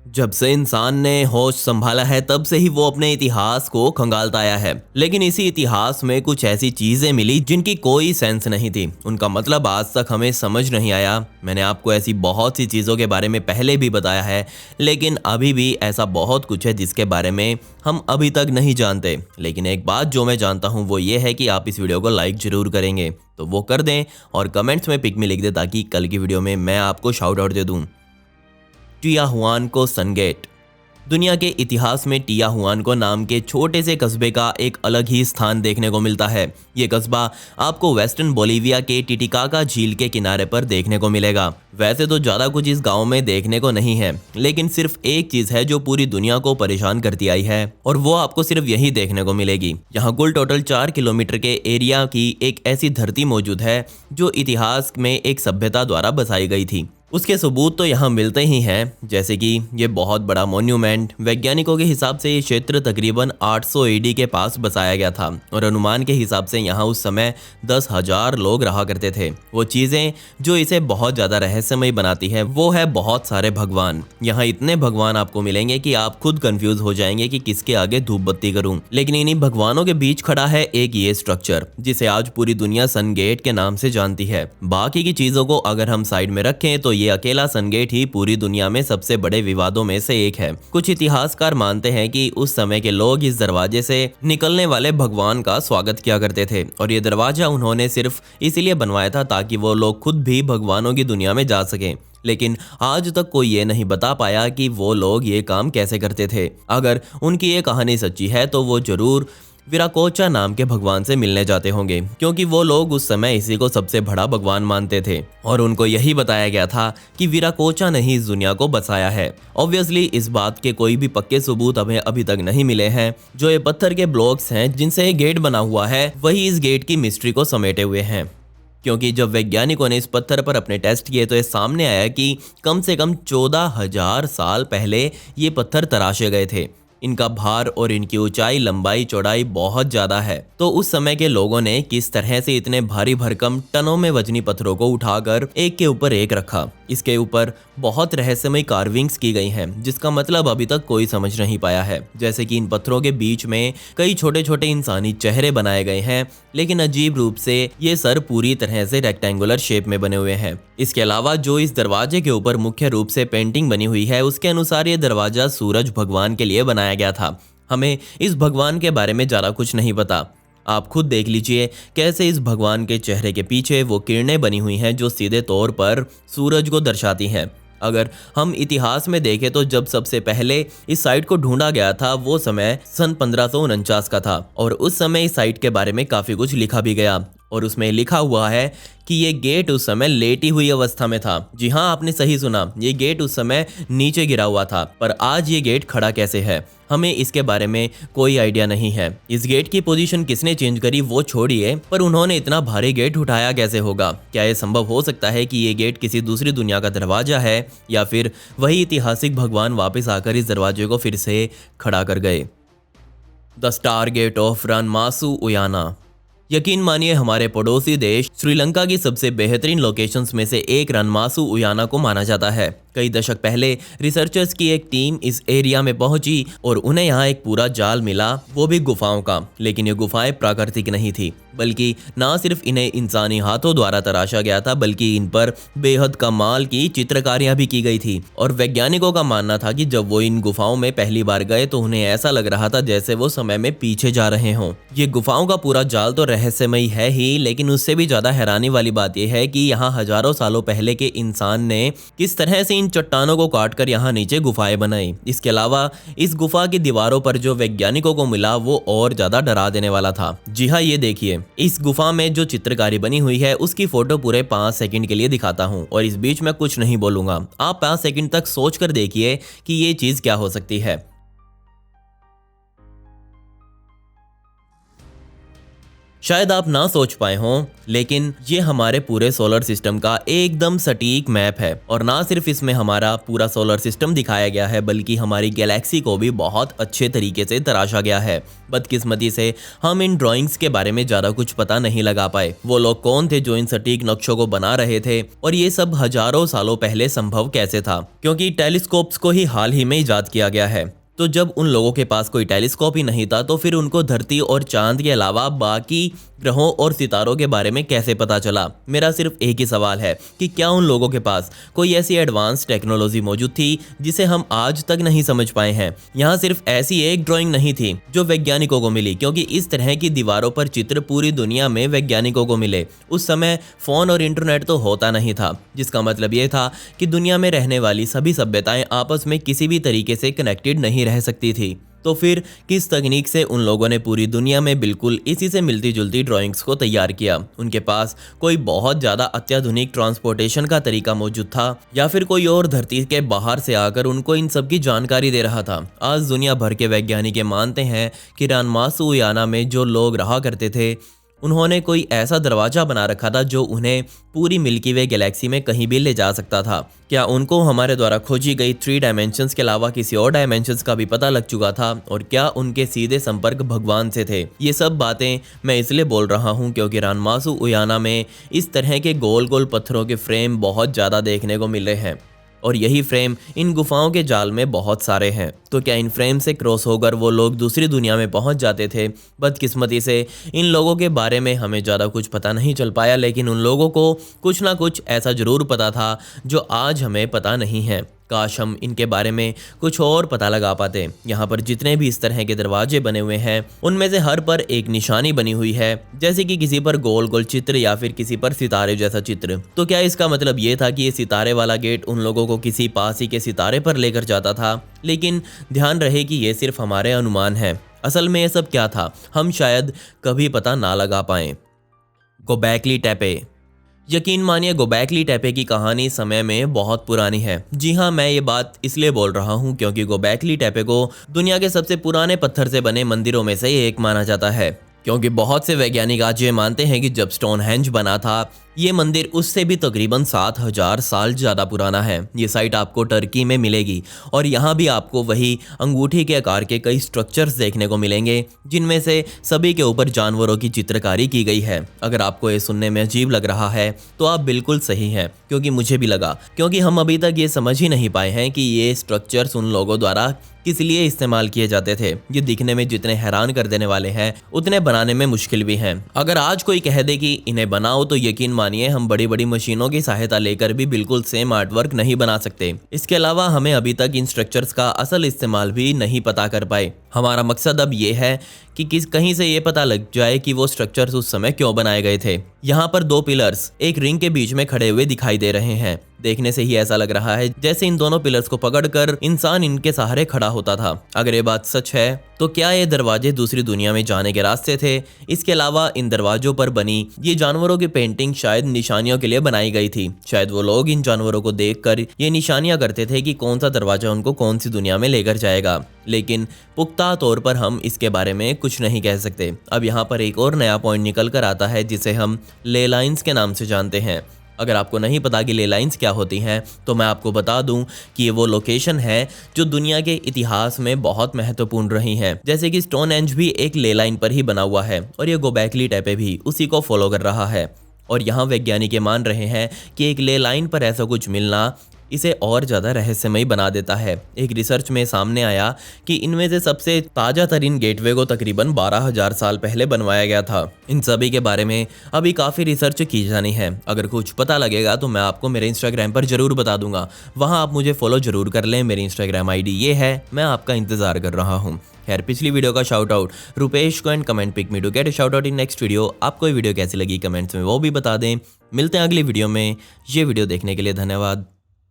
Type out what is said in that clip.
जब से इंसान ने होश संभाला है तब से ही वो अपने इतिहास को खंगालता आया है। लेकिन इसी इतिहास में कुछ ऐसी चीजें मिली जिनकी कोई सेंस नहीं थी, उनका मतलब आज तक हमें समझ नहीं आया। मैंने आपको ऐसी बहुत सी चीज़ों के बारे में पहले भी बताया है, लेकिन अभी भी ऐसा बहुत कुछ है जिसके बारे में हम अभी तक नहीं जानते। लेकिन एक बात जो मैं जानता हूँ वो ये है कि आप इस वीडियो को लाइक जरूर करेंगे, तो वो कर दें और कमेंट्स में पिक में लिख दें ताकि कल की वीडियो में मैं आपको शाउट आउट दे दूँ। टियाहुआनको सनगेट। दुनिया के इतिहास में टियाहुआनको नाम के छोटे से कस्बे का एक अलग ही स्थान देखने को मिलता है। ये कस्बा आपको वेस्टर्न बोलीविया के टिटिकाका झील के किनारे पर देखने को मिलेगा। वैसे तो ज़्यादा कुछ इस गांव में देखने को नहीं है, लेकिन सिर्फ एक चीज़ है जो पूरी दुनिया को परेशान करती आई है और वो आपको सिर्फ यही देखने को मिलेगी। यहाँ कुल टोटल 4 किलोमीटर के एरिया की एक ऐसी धरती मौजूद है जो इतिहास में एक सभ्यता द्वारा बसाई गई थी। उसके सबूत तो यहाँ मिलते ही हैं, जैसे कि ये बहुत बड़ा मॉन्यूमेंट। वैज्ञानिकों के हिसाब से ये क्षेत्र तकरीबन 800 एडी के पास बसाया गया था और अनुमान के हिसाब से यहाँ उस समय 10,000 लोग रहा करते थे। वो चीज़ें जो इसे बहुत ज़्यादा रहस्यमय बनाती है वो है बहुत सारे भगवान। यहाँ इतने भगवान आपको मिलेंगे कि आप खुद कंफ्यूज हो जाएंगे कि किसके आगे धूप बत्ती करूँ। लेकिन इन्हीं भगवानों के बीच खड़ा है एक ये स्ट्रक्चर जिसे आज पूरी दुनिया सन गेट के नाम से जानती है। बाकी की चीज़ों को अगर हम साइड में रखें तो ये अकेला सन गेट ही पूरी दुनिया में सबसे बड़े विवादों में से एक है। कुछ इतिहासकार मानते हैं कि उस समय के लोग इस दरवाजे से निकलने वाले भगवान का स्वागत किया करते थे और ये दरवाजा उन्होंने सिर्फ इसलिए बनवाया था ताकि वो लोग खुद भी भगवानों की दुनिया में जा सकें। लेकिन आज तक कोई ये नहीं बता पाया कि वो लोग ये काम कैसे करते थे। अगर उनकी ये कहानी सच्ची है तो वो जरूर विराकोचा नाम के भगवान से मिलने जाते होंगे, क्योंकि वो लोग उस समय इसी को सबसे बड़ा भगवान मानते थे और उनको यही बताया गया था कि विराकोचा ने ही इस दुनिया को बसाया है। ऑब्वियसली इस बात के कोई भी पक्के सबूत हमें अभी तक नहीं मिले हैं। जो ये पत्थर के ब्लॉक्स हैं जिनसे ये गेट बना हुआ है वही इस गेट की मिस्ट्री को समेटे हुए हैं, क्योंकि जब वैज्ञानिकों ने इस पत्थर पर अपने टेस्ट किए तो ये सामने आया कि कम से कम 14,000 साल पहले ये पत्थर तराशे गए थे। इनका भार और इनकी ऊंचाई, लंबाई, चौड़ाई बहुत ज़्यादा है। तो उस समय के लोगों ने किस तरह से इतने भारी भरकम टनों में वजनी पत्थरों को उठाकर एक के ऊपर एक रखा। इसके ऊपर बहुत रहस्यमय कार्विंग्स की गई हैं जिसका मतलब अभी तक कोई समझ नहीं पाया है। जैसे कि इन पत्थरों के बीच में कई छोटे छोटे इंसानी चेहरे बनाए गए हैं, लेकिन अजीब रूप से ये सर पूरी तरह से रेक्टेंगुलर शेप में बने हुए हैं। इसके अलावा जो इस दरवाजे के ऊपर मुख्य रूप से पेंटिंग बनी हुई है उसके अनुसार ये दरवाजा सूरज भगवान के लिए बनाया गया था। हमें इस भगवान के बारे में ज़्यादा कुछ नहीं पता। आप खुद देख लीजिए कैसे इस भगवान के चेहरे के पीछे वो किरणें बनी हुई हैं जो सीधे तौर पर सूरज को दर्शाती हैं। अगर हम इतिहास में देखें तो जब सबसे पहले इस साइट को ढूंढा गया था वो समय सन 1549 का था और उस समय इस साइट के बारे में काफ़ी कुछ लिखा भी गया और उसमें लिखा हुआ है कि ये गेट उस समय लेटी हुई अवस्था में था। जी हाँ, आपने सही सुना, ये गेट उस समय नीचे गिरा हुआ था। पर आज ये गेट खड़ा कैसे है हमें इसके बारे में कोई आइडिया नहीं है। इस गेट की पोजीशन किसने चेंज करी वो छोड़िए, पर उन्होंने इतना भारी गेट उठाया कैसे होगा। क्या ये संभव हो सकता है कि ये गेट किसी दूसरी दुनिया का दरवाजा है या फिर वही ऐतिहासिक भगवान वापस आकर इस दरवाजे को फिर से खड़ा कर गए। The star gate of Ranmasu Uyana. यकीन मानिए हमारे पड़ोसी देश श्रीलंका की सबसे बेहतरीन लोकेशंस में से एक रनमासु उयाना को माना जाता है। कई दशक पहले रिसर्चर्स की एक टीम इस एरिया में पहुंची और उन्हें यहाँ एक पूरा जाल मिला, वो भी गुफाओं का। लेकिन ये गुफाएं प्राकृतिक नहीं थी, बल्कि ना सिर्फ इन्हें इंसानी हाथों द्वारा तराशा गया था बल्कि इन पर बेहद कमाल की चित्रकारियां भी की गई थी। और वैज्ञानिकों का मानना था कि जब वो इन गुफाओं में पहली बार गए तो उन्हें ऐसा लग रहा था जैसे वो समय में पीछे जा रहे हों। ये गुफाओं का पूरा जाल तो रहस्यमय है ही, लेकिन उससे भी ज्यादा हैरानी वाली बात यह है कि यहाँ हजारों सालों पहले के इंसान ने किस तरह से इन चट्टानों को काटकर यहाँ नीचे गुफाएं बनाई। इसके अलावा इस गुफा की दीवारों पर जो वैज्ञानिकों को मिला वो और ज्यादा डरा देने वाला था। जी हाँ, ये देखिए, इस गुफा में जो चित्रकारी बनी हुई है उसकी फोटो पूरे 5 सेकंड के लिए दिखाता हूँ और इस बीच में कुछ नहीं बोलूंगा। आप 5 सेकंड तक सोचकर देखिए कि ये चीज क्या हो सकती है। शायद आप ना सोच पाए हों, लेकिन ये हमारे पूरे सोलर सिस्टम का एकदम सटीक मैप है। और ना सिर्फ इसमें हमारा पूरा सोलर सिस्टम दिखाया गया है, बल्कि हमारी गैलेक्सी को भी बहुत अच्छे तरीके से तराशा गया है। बदकिस्मती से हम इन ड्राइंग्स के बारे में ज़्यादा कुछ पता नहीं लगा पाए। वो लोग कौन थे जो इन सटीक नक्शों को बना रहे थे, और ये सब हजारों सालों पहले संभव कैसे था, क्योंकि टेलीस्कोप्स को ही हाल ही में इजाद किया गया है। तो जब उन लोगों के पास कोई टेलीस्कोप ही नहीं था, तो फिर उनको धरती और चांद के अलावा बाकी ग्रहों और सितारों के बारे में कैसे पता चला? मेरा सिर्फ एक ही सवाल है कि क्या उन लोगों के पास कोई ऐसी एडवांस टेक्नोलॉजी मौजूद थी जिसे हम आज तक नहीं समझ पाए हैं? यहाँ सिर्फ ऐसी एक ड्राइंग नहीं थी जो वैज्ञानिकों को मिली, क्योंकि इस तरह की दीवारों पर चित्र पूरी दुनिया में वैज्ञानिकों को मिले। उस समय फोन और इंटरनेट तो होता नहीं था, जिसका मतलब ये था कि दुनिया में रहने वाली सभी सभ्यताएं आपस में किसी भी तरीके से कनेक्टेड नहीं रह सकती थी। तो फिर किस तकनीक से उन लोगों ने पूरी दुनिया में बिल्कुल इसी से मिलती जुलती ड्राइंग्स को तैयार किया? उनके पास कोई बहुत ज़्यादा अत्याधुनिक ट्रांसपोर्टेशन का तरीका मौजूद था, या फिर कोई और धरती के बाहर से आकर उनको इन सब की जानकारी दे रहा था? आज दुनिया भर के वैज्ञानिक मानते हैं कि रानमासु उयाना में जो लोग रहा करते थे, उन्होंने कोई ऐसा दरवाज़ा बना रखा था जो उन्हें पूरी मिल्की वे गैलेक्सी में कहीं भी ले जा सकता था। क्या उनको हमारे द्वारा खोजी गई 3 डायमेंशंस के अलावा किसी और डायमेंशंस का भी पता लग चुका था? और क्या उनके सीधे संपर्क भगवान से थे? ये सब बातें मैं इसलिए बोल रहा हूँ क्योंकि रानमासु उयाना में इस तरह के गोल गोल पत्थरों के फ्रेम बहुत ज़्यादा देखने को मिल रहे हैं, और यही फ्रेम इन गुफाओं के जाल में बहुत सारे हैं। तो क्या इन फ्रेम से क्रॉस होकर वो लोग दूसरी दुनिया में पहुंच जाते थे? बदकिस्मती से इन लोगों के बारे में हमें ज़्यादा कुछ पता नहीं चल पाया, लेकिन उन लोगों को कुछ ना कुछ ऐसा ज़रूर पता था जो आज हमें पता नहीं है। काश हम इनके बारे में कुछ और पता लगा पाते। यहाँ पर जितने भी इस तरह के दरवाजे बने हुए हैं, उनमें से हर पर एक निशानी बनी हुई है, जैसे कि किसी पर गोल गोल चित्र या फिर किसी पर सितारे जैसा चित्र। तो क्या इसका मतलब ये था कि ये सितारे वाला गेट उन लोगों को किसी पास ही के सितारे पर लेकर जाता था? लेकिन ध्यान रहे कि ये सिर्फ हमारे अनुमान है। असल में ये सब क्या था, हम शायद कभी पता ना लगा पाए। Gobekli Tepe. यकीन मानिए, गोबेकली टेपे की कहानी समय में बहुत पुरानी है। जी हाँ, मैं ये बात इसलिए बोल रहा हूँ क्योंकि गोबेकली टेपे को दुनिया के सबसे पुराने पत्थर से बने मंदिरों में से एक माना जाता है, क्योंकि बहुत से वैज्ञानिक आज ये मानते हैं कि जब स्टोनहेंज बना था, ये मंदिर उससे भी तकरीबन 7000 साल ज़्यादा पुराना है। ये साइट आपको टर्की में मिलेगी, और यहाँ भी आपको वही अंगूठी के आकार के कई स्ट्रक्चर्स देखने को मिलेंगे, जिनमें से सभी के ऊपर जानवरों की चित्रकारी की गई है। अगर आपको ये सुनने में अजीब लग रहा है तो आप बिल्कुल सही हैं, क्योंकि मुझे भी लगा, क्योंकि हम अभी तक ये समझ ही नहीं पाए हैं कि ये स्ट्रक्चर्स उन लोगों द्वारा किस लिए इस्तेमाल किए जाते थे। ये दिखने में जितने हैरान कर देने वाले हैं, उतने बनाने में मुश्किल भी हैं। अगर आज कोई कह दे कि इन्हें बनाओ, तो यकीन मानिए हम बड़ी बड़ी मशीनों की सहायता लेकर भी बिल्कुल सेम आर्टवर्क नहीं बना सकते। इसके अलावा हमें अभी तक इन स्ट्रक्चर्स का असल इस्तेमाल भी नहीं पता कर पाए। हमारा मकसद अब ये है कि कहीं से ये पता लग जाए कि वो स्ट्रक्चर्स उस समय क्यों बनाए गए थे। यहाँ पर 2 पिलर्स एक रिंग के बीच में खड़े हुए दिखाई दे रहे हैं। देखने से ही ऐसा लग रहा है जैसे इन दोनों पिलर्स को पकड़कर इंसान इनके सहारे खड़ा होता था। अगर ये बात सच है, तो क्या ये दरवाजे दूसरी दुनिया में जाने के रास्ते थे? इसके अलावा इन दरवाजों पर बनी ये जानवरों की पेंटिंग शायद निशानियों के लिए बनाई गई थी। शायद वो लोग इन जानवरों को देखकर ये निशानियां करते थे कि कौन सा दरवाजा उनको कौन सी दुनिया में लेकर जाएगा, लेकिन पुख्ता तौर पर हम इसके बारे में कुछ नहीं कह सकते। अब यहाँ पर एक और नया पॉइंट निकल कर आता है, जिसे हम ले लाइन्स के नाम से जानते हैं। अगर आपको नहीं पता कि ले लाइन्स क्या होती हैं, तो मैं आपको बता दूं कि ये वो लोकेशन है जो दुनिया के इतिहास में बहुत महत्वपूर्ण रही हैं। जैसे कि स्टोनहेंज भी एक ले लाइन पर ही बना हुआ है, और ये गोबेकली टेपे भी उसी को फॉलो कर रहा है। और यहाँ वैज्ञानिक मान रहे हैं कि एक ले लाइन पर ऐसा कुछ मिलना इसे और ज़्यादा रहस्यमयी बना देता है। एक रिसर्च में सामने आया कि इनमें से सबसे ताज़ा तरीन गेटवे को तकरीबन 12,000 साल पहले बनवाया गया था। इन सभी के बारे में अभी काफ़ी रिसर्च की जानी है। अगर कुछ पता लगेगा तो मैं आपको मेरे इंस्टाग्राम पर ज़रूर बता दूंगा। वहाँ आप मुझे फॉलो ज़रूर कर लें। मेरी इंस्टाग्राम ID ये है, मैं आपका इंतज़ार कर रहा हूँ। खैर, पिछली वीडियो का शाउट आउट रुपेश को and comment pick me to get a shout out in next video. आपको ये वीडियो कैसी लगी कमेंट्स में वो भी बता दें। मिलते हैं अगली वीडियो में। ये वीडियो देखने के लिए धन्यवाद।